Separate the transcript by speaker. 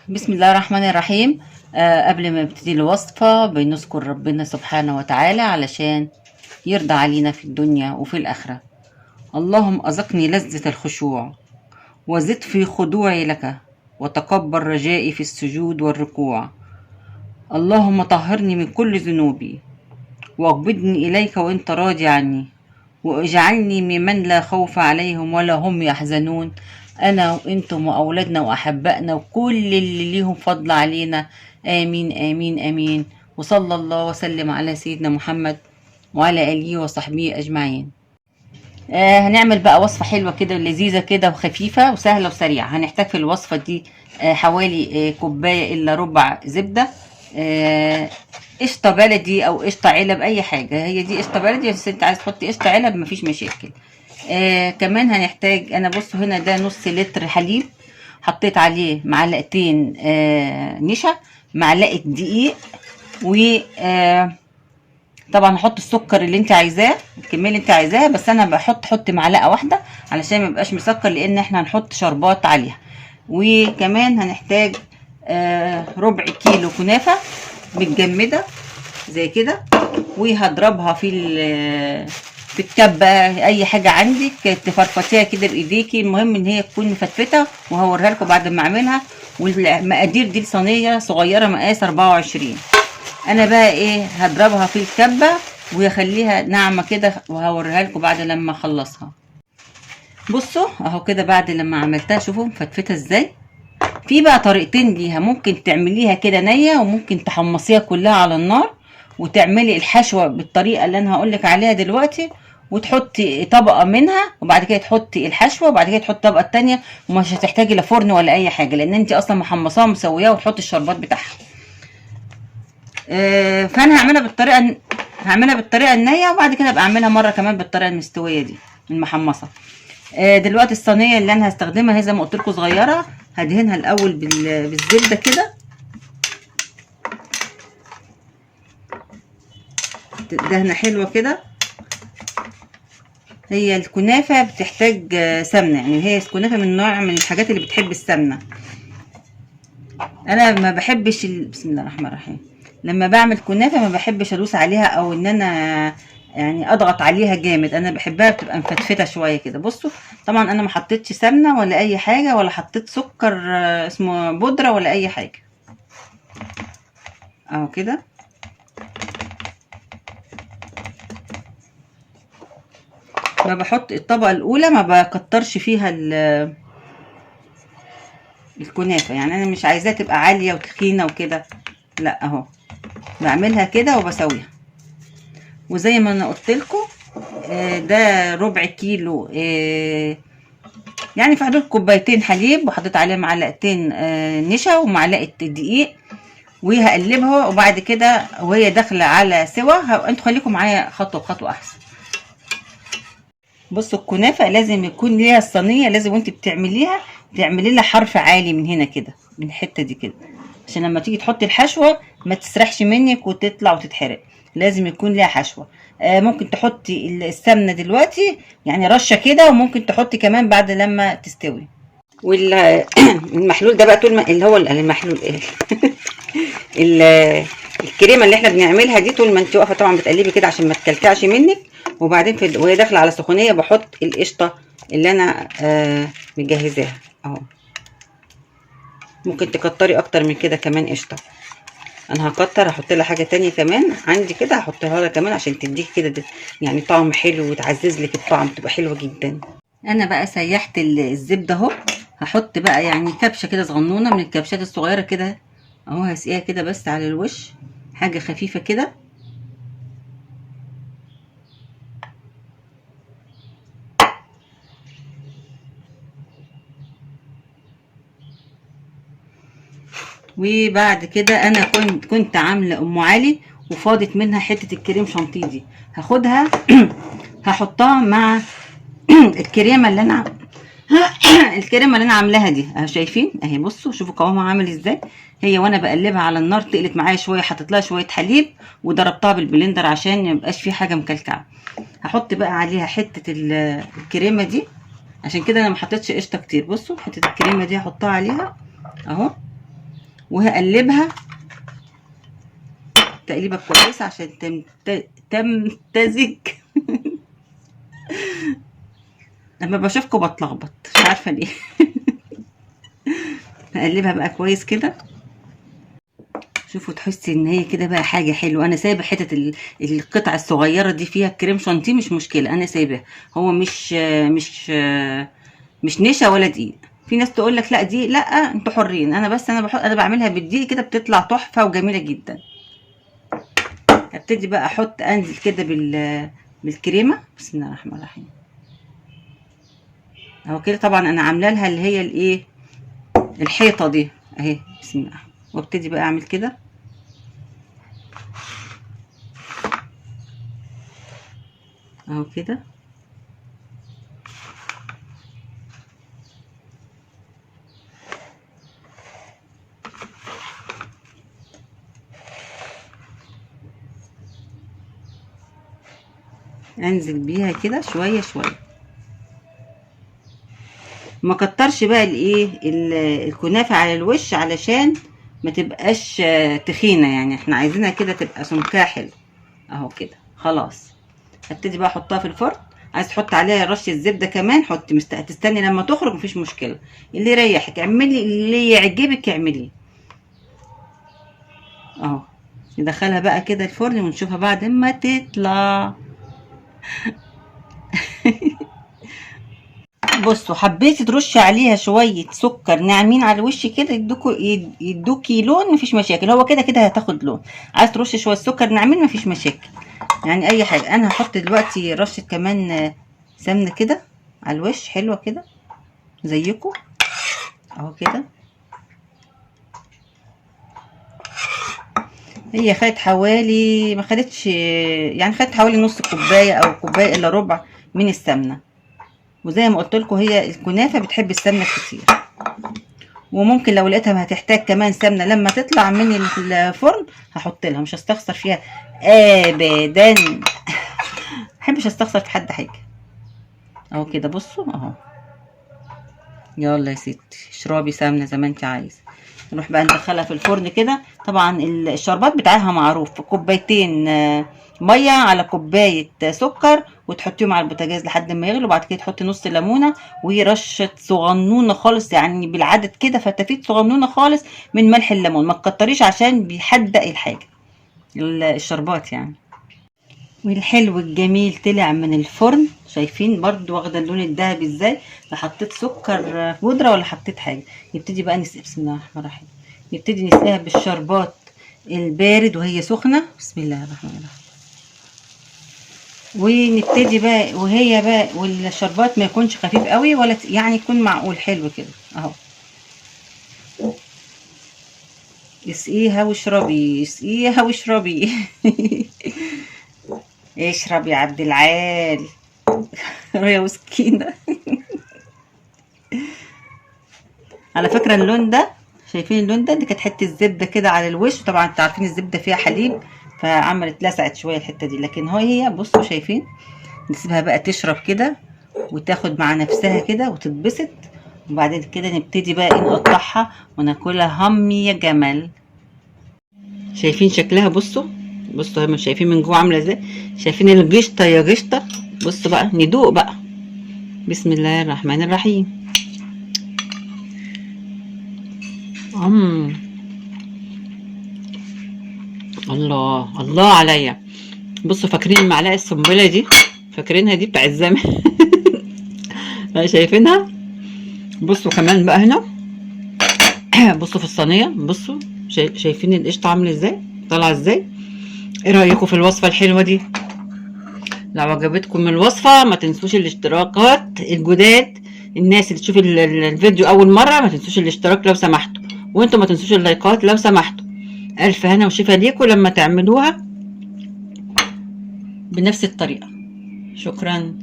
Speaker 1: بسم الله الرحمن الرحيم. قبل ما نبتدي الوصفة بنذكر ربنا سبحانه وتعالى علشان يرضى علينا في الدنيا وفي الآخرة. اللهم أذقني لذة الخشوع وزد في خضوعي لك وتقبل رجائي في السجود والركوع. اللهم طهرني من كل ذنوبي واقبضني إليك وانت راضي عني واجعلني ممن لا خوف عليهم ولا هم يحزنون، أنا وإنتم وأولادنا وأحبائنا وكل اللي ليهم فضل علينا. آمين آمين آمين. وصلى الله وسلم على سيدنا محمد وعلى آله وصحبه أجمعين. هنعمل بقى وصفة حلوة كده لذيذة كده وخفيفة وسهلة وسريعة. هنحتاج في الوصفة دي حوالي كوباية إلا ربع زبدة، قشطة بلدي أو قشطة علب، أي حاجة. هي دي قشطة بلدي، بس أنت عايز تحطي قشطة علب مفيش مشاكل. كمان هنحتاج، أنا بصوا هنا ده نص لتر حليب، حطيت عليه معلقتين نشا، معلقة دقيق، و طبعا هحط السكر اللي انت عايزاه، الكميه اللي انت عايزاها، بس انا بحط معلقه واحده علشان ما يبقاش مسكر، لان احنا هنحط شربات عليها. وكمان هنحتاج ربع كيلو كنافه متجمده زي كده، وهضربها في الكبه، اي حاجه عندك تفرفتيها كده بايديكي، المهم ان هي تكون مفتفته، وهوريها لكم بعد ما اعملها. والمقادير دي صينيه صغيره مقاس 24. انا بقى ايه، هضربها في الكبه وهخليها ناعمه كده، وهوريها لكم بعد لما اخلصها. بصوا اهو كده بعد لما عملتها، شوفوا مفتفته ازاي. في بقى طريقتين ليها، ممكن تعمليها كده نيه، وممكن تحمصيها كلها على النار وتعملي الحشوه بالطريقه اللي انا هقولك عليها دلوقتي، وتحطي طبقه منها وبعد كده تحطي الحشوه وبعد كده تحطي الطبقه التانيه، ومش هتحتاجي لا فرن ولا اي حاجه، لان انت اصلا محمصاها ومسوياها، وتحطي الشربات بتاعها. فانا هعملها بالطريقه النيه، وبعد كده ابقى اعملها مره كمان بالطريقه المستويه دي المحمصه. دلوقتي الصينيه اللي انا هستخدمها هي زي ما قلت لكم صغيره، هدهنها الاول بالزبده كده، دهنه حلوه كده. هي الكنافه بتحتاج سمنه، يعني هي الكنافه من نوع من الحاجات اللي بتحب السمنه. انا ما بحبش بسم الله الرحمن الرحيم، لما بعمل كنافه ما بحبش ادوس عليها او ان انا يعني اضغط عليها جامد، انا بحبها بتبقى مفتفته شويه كده. بصوا طبعا انا ما حطيتش سمنه ولا اي حاجه، ولا حطيت سكر اسمه بودره ولا اي حاجه، اهو كده. ما بحط الطبقه الاولى، ما بكترش فيها الكنافه، يعني انا مش عايزاها تبقى عاليه وتخينه وكده، لا اهو بعملها كده وبسويها. وزي ما انا قلت لكم ده ربع كيلو، يعني في حدود كوبايتين حليب، وحطيت عليه معلقتين نشا ومعلقه دقيق، وهقلبها. وبعد كده وهي داخله على سوا، انتوا خليكم معايا خطوه بخطوه احسن. بصوا الكنافه لازم يكون ليها الصينيه، لازم وانت بتعمليها تعملي لها حرف عالي من هنا كده، من الحته دي كده، عشان لما تيجي تحطي الحشوه ما تسرحش منك وتطلع وتتحرق. لازم يكون ليها حشوه. ممكن تحطي السمنه دلوقتي يعني رشه كده، وممكن تحطي كمان بعد لما تستوي. والمحلول ده بقى طول ما اللي هو المحلول ايه الكريمه اللي احنا بنعملها دي، طول ما انت واقفه طبعا بتقلبي كده عشان ما تكلكعش منك. وبعدين وهي داخله على سخونيه بحط القشطه اللي انا مجهزاها اهو. ممكن تكتري اكتر من كده كمان قشطه، انا هكتر، هحط لها حاجه تانية كمان عندي كده، هحطها لها كمان عشان تديك كده يعني طعم حلو وتعزز لك الطعم، تبقى حلوه جدا. انا بقى سيحت الزبده اهو، هحط بقى يعني كبشه كده صغنونه من الكبشات الصغيره كده اهو، هسقيها كده بس على الوش، حاجه خفيفه كده. وبعد كده انا كنت عامله ام علي وفاضت منها حته الكريم شانتيه دي، هاخدها هحطها مع الكريمه اللي انا الكريمه اللي انا عاملاها دي اهو، شايفين اهي. بصوا شوفوا قوامها عامل ازاي. هي وانا بقلبها على النار تقلت معايا شويه، حطيت لها شويه حليب وضربتها بالبلندر عشان ما يبقاش في حاجه مكلكعه. هحط بقى عليها حته الكريمه دي، عشان كده انا ما حطيتش قشطه كتير. بصوا حته الكريمه دي هحطها عليها اهو، وهقلبها تقليبه كويسه عشان تمتزج. لما بشوفكم بتلخبط مش عارفه ليه. هقلبها بقى كويس كده. شوفوا تحسي ان هي كده بقى حاجه حلوه. انا سايبه حته القطعه الصغيره دي فيها كريم شانتيه مش مشكله، انا سايباه. هو مش نشا ولا دقيق. في ناس تقول لك لا دي لا، انتوا حرين. انا بعملها بالدقيق كده بتطلع تحفه وجميله جدا. ابتدي بقى انزل كده بالكريمه. بسم الله الرحمن الرحيم. اهو كده. طبعا انا عامله لها اللي هي الايه، الحيطه دي اهي. بسم الله. وابتدي بقى اعمل كده اهو كده. انزل بيها كده شويه شويه. ما كترش بقى الايه الكنافه على الوش علشان ما تبقاش تخينه، يعني احنا عايزينها كده تبقى سمكها حلو اهو كده. خلاص هبتدي بقى احطها في الفرن. عايز تحط عليها رشه زبده كمان حطي، تستني لما تخرج مفيش مشكله. اللي يريحك اعملي، اللي يعجبك اعمليه اهو. ندخلها بقى كده الفرن ونشوفها بعد ما تطلع. بصوا حبيتي ترشي عليها شويه سكر ناعمين على الوش كده يدوكي لون مفيش مشاكل. هو كده كده هتاخد لون. عايز ترشي شويه سكر ناعمين مفيش مشاكل، يعني اي حاجه. انا هحط دلوقتي رشه كمان سمنه كده على الوش حلوه كده زيكم اهو كده. هي خدت حوالي ما خدتش، يعني خدت حوالي نص كوبايه او كوبايه الا ربع من السمنه. وزي ما قلت لكم هي الكنافه بتحب السمنه كتير. وممكن لو لقيتها هتحتاج كمان سمنه لما تطلع من الفرن هحط لها، مش هستخسر فيها ابدا. محبش استخسر في حد حاجه اهو كده. بصوا اهو. يلا يا ستي اشربي سمنه زي ما انت عايزه. نروح بقى ندخلها في الفرن كده. طبعا الشربات بتاعها معروف، كوبايتين ميه على كوبايه سكر وتحطيهم على البوتاجاز لحد ما يغلوا. وبعد كده تحطي نص ليمونه ورشه صغنونه خالص، يعني بالعدد كده فتافيت صغنونه خالص من ملح الليمون. ما تكتريش عشان بيحدق الحاجه الشربات يعني. والحلو الجميل طلع من الفرن. شايفين برضو واخده اللون الذهبي ازاي؟ لا حطيت سكر بودره ولا حطيت حاجه. يبتدي بقى نسقي. بسم الله الرحمن الرحيم. نبتدي نسقيها بالشربات البارد وهي سخنه. بسم الله الرحمن الرحيم. ونبتدي بقى وهي بقى والشربات ما يكونش خفيف قوي ولا يعني يكون معقول حلو كده اهو. اسقيها واشربي، اسقيها واشربي. اشرب يا عبد العال. رؤيا وسكينة. على فكرة اللون ده، شايفين اللون ده؟ دي كانت حتة زبدة كده على الوش. طبعا انتوا عارفين الزبدة فيها حليب فعملت لسعت شوية الحتة دي. لكن هي بصوا شايفين. نسيبها بقى تشرب كده وتاخد مع نفسها كده وتتبسط. وبعدين كده نبتدي بقى نقطعها وناكلها هم يا جمل. شايفين شكلها؟ بصوا هم شايفين من جوه عامله ازاي؟ شايفين القشطه يا قشطه؟ بصوا بقى ندوق بقى. بسم الله الرحمن الرحيم. الله الله عليا. بصوا فاكرين المعلقه السنبله دي؟ فاكرينها دي بتاع الزمن؟ شايفينها؟ بصوا كمان بقى هنا. بصوا في الصينيه. بصوا شايفين القشطه عامله ازاي؟ طالعه ازاي؟ ايه رايكم في الوصفه الحلوه دي؟ لو عجبتكم الوصفه ما تنسوش الاشتراكات الجداد. الناس اللي تشوف الفيديو اول مره ما تنسوش الاشتراك لو سمحتوا. وانتم ما تنسوش اللايكات لو سمحتوا. الف هنا وشفا ليكم لما تعملوها بنفس الطريقه. شكرا.